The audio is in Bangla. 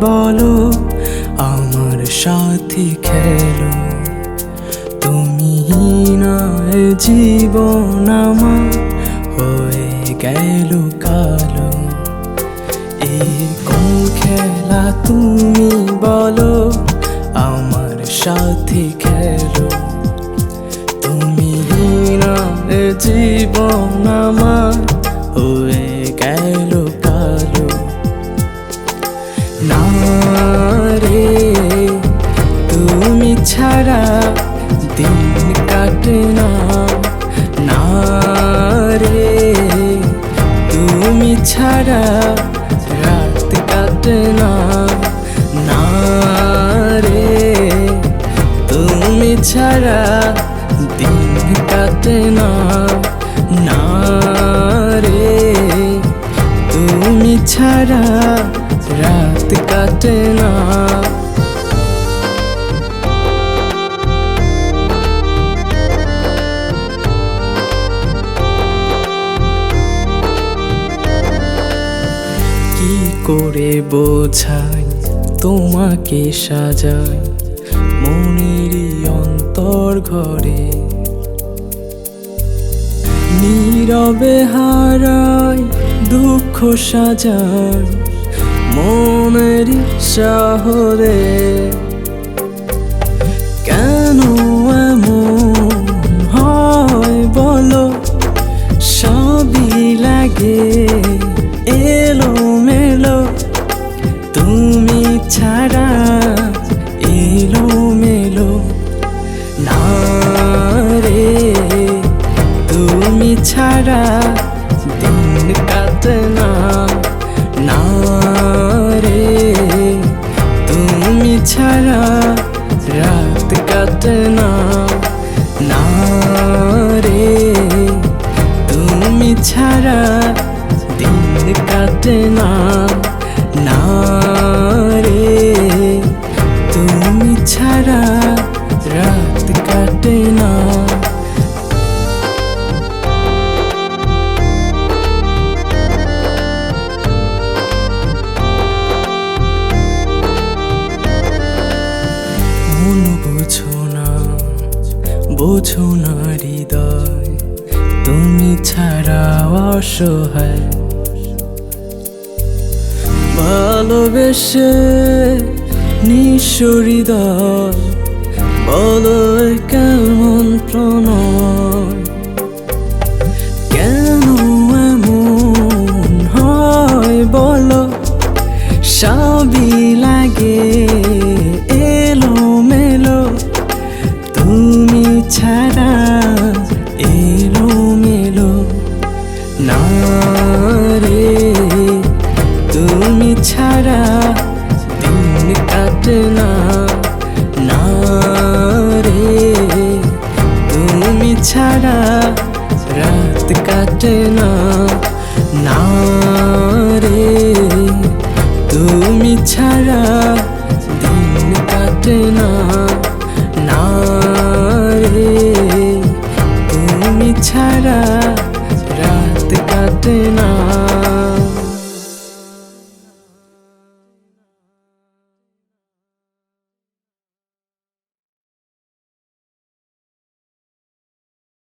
বলো আমার সাথে খেলো। তুমি না জীবন আমার হয়ে গেল কালো। এই কোন খেলা তুমি বলো আমার সাথে খেলো। তুমি না জীবন আমার হয়ে গেল কালো। না রে তুমি ছাড়া দিন কাটে না। না রে তুমি ছাড়া রাত কাটে না। না রে তুমি ছাড়া দিন কাটে না। না রে তুমি ছাড়া রাত কাটে না। কি করে বোঝাই তোমাকে সাজাই মনেরই অন্তর ঘরে। নীরবে হারাই দুঃখ সাজাই মনেরই শহরে। কেন এমন হয় বলো সবই লাগে এলো মেলো। তুমি ছাড়া এলো মেলো। না রে তুমি ছাড়া দিন কাটে না। না রে তুমি ছাড়া রাত কাটে না। না রে তুমি ছাড়া দিন কাটে না। না রে তুমি ছাড়া রাত কাটে না। মন বোঝো না হৃদয় তুমি ছাড়া অসহায়। ভালোবেসে নিঃস্ব হৃদয় বলো কেমন প্রণয়। কেন এমন হয় বলো সবই লাগে এলো মেলো। তুমি ছাড়া এলো মেলো। না রে তুমি ছাড়া দিন কাটে না। না রে তুমি ছাড়া রাত কাটে না। না রে তুমি ছাড়া দিন কাটে না। না রে তুমি ছাড়া রাত কাটে